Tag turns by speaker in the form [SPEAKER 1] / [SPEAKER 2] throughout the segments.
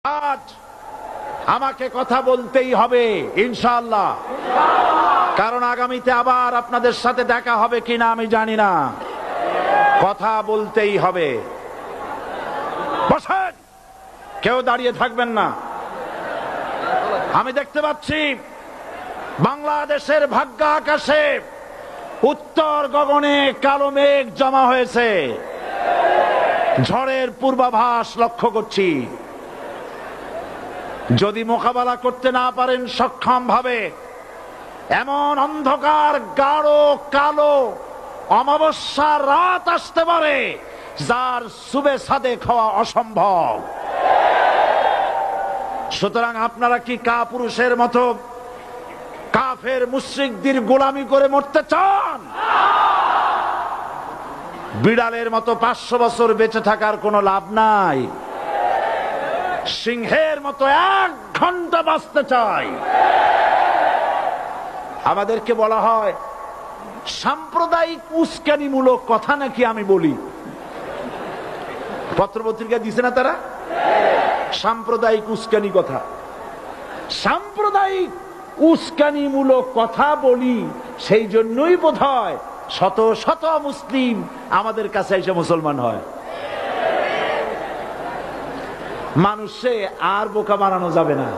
[SPEAKER 1] আজ আমাকে কথা বলতেই হবে ইনশাআল্লাহ, কারণ আগামীতে আবার আপনাদের সাথে দেখা হবে কিনা আমি জানি না। কথা বলতেই হবে। বসেন, কেউ দাঁড়িয়ে থাকবেন না। আমি দেখতে পাচ্ছি বাংলাদেশের ভাগ্য আকাশে উত্তর গগনে কালো মেঘ জমা হয়েছে, ঝড়ের পূর্বাভাস লক্ষ্য করছি। যদি মোকাবেলা করতে না পারেন সক্ষম ভাবে, এমন অন্ধকার গাঢ় কালো অমাবস্যার রাত আসতে পারে যার সুবে সাদেক হওয়া অসম্ভব। সুতরাং আপনারা কি কাপুরুষের মতো কাফের মুশরিকদের গোলামি করে মরতে চান? বিড়ালের মতো 500 বছর বেঁচে থাকার কোনো লাভ নাই। সিংহের মতো 1 ঘন্টা বাঁচতে চাই। আমাদেরকে বলা হয় সাম্প্রদায়িক উস্কানিমূলক কথা নাকি আমি বলি। পত্রপত্রিকা দিছে না তারা? সাম্প্রদায়িক উস্কানি কথা, সাম্প্রদায়িক উস্কানিমূলক কথা বলি। সেই জন্যই বোধহয় শত শত মুসলিম আমাদের কাছে এসে মুসলমান হয়। মানুষে আর বোকা বানানো যাবে না।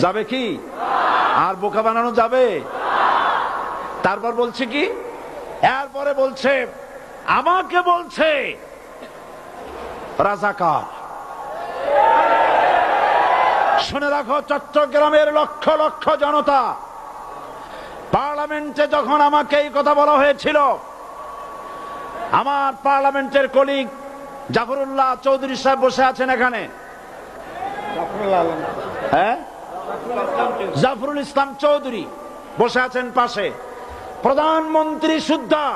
[SPEAKER 1] যাবে কি? আর বোকা বানানো যাবে? তারপর বলছে কি, এরপরে বলছে আমাকে বলছে রাজাকার। শুনে রাখো চট্টগ্রামের লক্ষ লক্ষ জনতা, পার্লামেন্টে যখন আমাকে এই কথা বলা হয়েছিল, আমার পার্লামেন্টের কলিগ জাফরুল্লাহ চৌধুরী সাহেব বসে আছেন এখানে। হ্যাঁ, জাফরুল ইসলাম চৌধুরী বসে আছেন পাশে। প্রধানমন্ত্রী সুদ্ধা,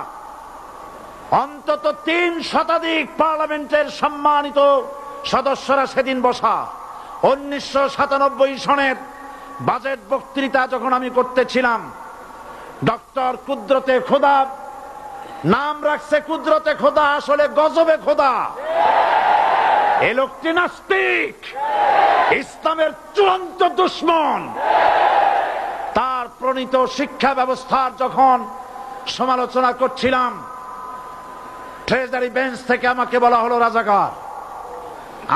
[SPEAKER 1] অন্তত 3 শতাধিক পার্লামেন্টের সম্মানিত সদস্যরা সেদিন বসা। 1997 সনের বাজেট বক্তৃতা যখন আমি করতেছিলাম, ডক্টর কুদরতে খোদা, নাম রাখছে কুদরতে খোদা, আসলে গজবে খোদা। এ লোকটি নাস্তিক, ইসলামের চূড়ান্ত দুশমন। তার প্রণীত শিক্ষা ব্যবস্থার যখন সমালোচনা করছিলাম, ট্রেজারি বেঞ্চ থেকে আমাকে বলা হলো রাজাকার।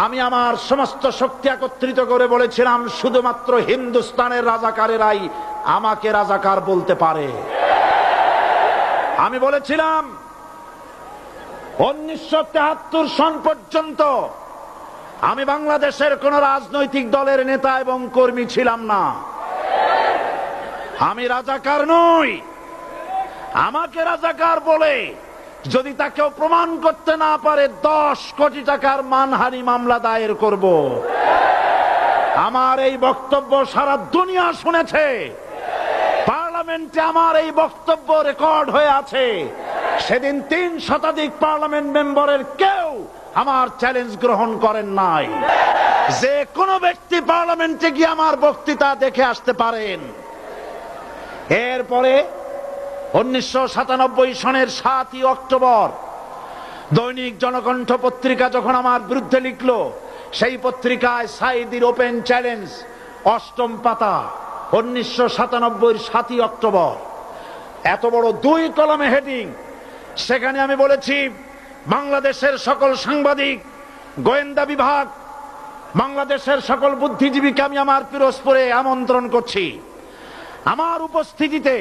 [SPEAKER 1] আমি আমার সমস্ত শক্তি একত্রিত করে বলেছিলাম শুধুমাত্র হিন্দুস্তানের রাজাকারেরাই আমাকে রাজাকার বলতে পারে। আমি বলেছিলাম 1973 সন পর্যন্ত আমি বাংলাদেশের কোন রাজনৈতিক দলের নেতা এবং কর্মী ছিলাম না। আমি রাজাকার নই। আমাকে রাজাকার বলে যদি তাকেও প্রমাণ করতে না পারে 10 কোটি টাকার মানহানি মামলা দায়ের করব। আমার এই বক্তব্য সারা দুনিয়া শুনেছে। পার্লামেন্টে আমার এই বক্তব্য রেকর্ড হয়ে আছে। সেদিন 3 শতাধিক পার্লামেন্ট মেম্বারের কেউ আমার চ্যালেঞ্জ গ্রহণ করেন নাই। যে কোনো ব্যক্তি পার্লামেন্টে গিয়ে আমার বক্তৃতা দেখে আসতে পারেন। এরপরে 1997 সনের 7 অক্টোবর দৈনিক জনকণ্ঠ পত্রিকা যখন আমার বিরুদ্ধে লিখলো, সেই পত্রিকায় সাইদির ওপেন চ্যালেঞ্জ 8ম পাতা, 1997 7 অক্টোবর, এত বড় 2 কলামে হেডিং। সেখানে আমি বলেছি বাংলাদেশের সকল সাংবাদিক, গোয়েন্দা বিভাগ, বাংলাদেশের সকল বুদ্ধিজীবীকে আমি আমার পিরোজপুরে আমন্ত্রণ করছি। আমার উপস্থিতিতে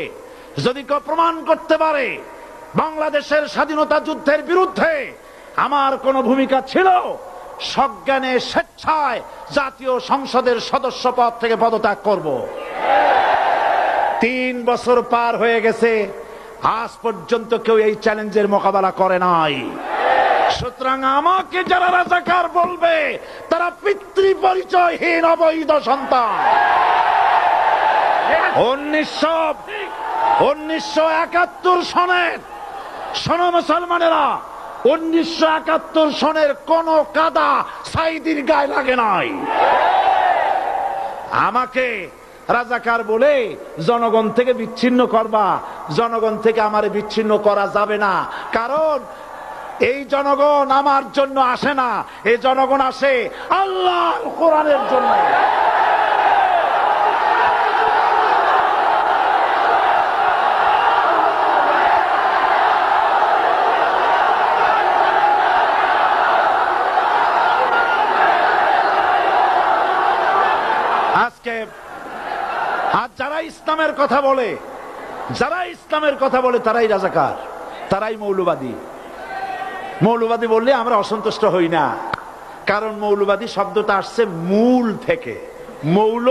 [SPEAKER 1] যদি কেউ প্রমাণ করতে পারে বাংলাদেশের স্বাধীনতা যুদ্ধের বিরুদ্ধে আমার কোনো ভূমিকা ছিল, সজ্ঞানে স্বেচ্ছায় জাতীয় সংসদের সদস্য পদ থেকে পদত্যাগ করব। 3 বছর পার হয়ে গেছে, আজ পর্যন্ত কেউ এই চ্যালেঞ্জের মোকাবেলা করে নাই। সুতরাং আমাকে যারা রাজাকার বলবে তারা পিতৃ পরিচয়হীন অবৈধ সন্তান। 1971 সনের, শোনো মুসলমানেরা, 1971 সনের কোন কাদা সাইদির গায়ে লাগে নাই। আমাকে রাজাকার বলে জনগণ থেকে বিচ্ছিন্ন করবা। জনগণ থেকে আমারে বিচ্ছিন্ন করা যাবে না, কারণ এই জনগণ আমার জন্য আসে না, এই জনগণ আসে আল্লাহর কোরআনের জন্য। আজকে আর যারা ইসলামের কথা বলে, তারাই রাজাকার, তারাই মৌলবাদী। মৌলবাদী বললে আমরা অসন্তুষ্ট হই না, কারণ মৌলবাদী শব্দটা আসছে মূল থেকে। মৌল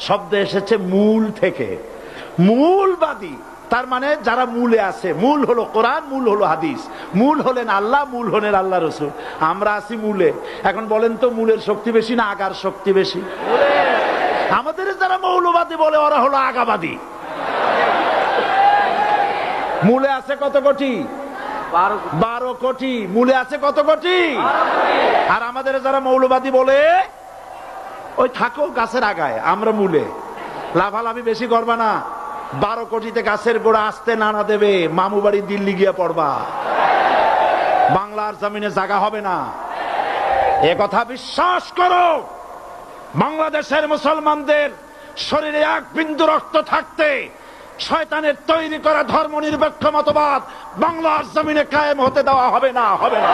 [SPEAKER 1] শব্দ এসেছে মূল থেকে। মূলবাদী তার মানে যারা মূলে আছে। মূল হলো কোরআন, মূল হলো হাদিস, মূল হলেন আল্লাহ, মূল হলেন আল্লাহ রসুল। আমরা আছি মূলে। এখন বলেন তো মূলের শক্তি বেশি না আগার শক্তি বেশি? আমাদের যারা মৌলবাদী বলে ওরা হলো আগাবাদী। মূলে আছে কত কোটি? 12 কোটি। মূলে আছে কত কোটি? আর আমাদের যারা মৌলবাদী বলে ওই থাকো গাছের আগায়, আমরা মূলে। লাভালাভি বেশি করবা না, 12 কোটিতে গাছের গোড়া আসতে নানা দেবে, মামু বাড়ি দিল্লি গিয়ে পড়বা, বাংলার জমিনে জায়গা হবে না। এ কথা বিশ্বাস করো। বাংলাদেশের মুসলমানদের শরীরে এক বিন্দু রক্ত থাকতে শয়তানের তৈরি করা ধর্ম নিরপেক্ষ মতবাদ বাংলার জমিনে কায়েম হতে দেওয়া হবে না, হবে না।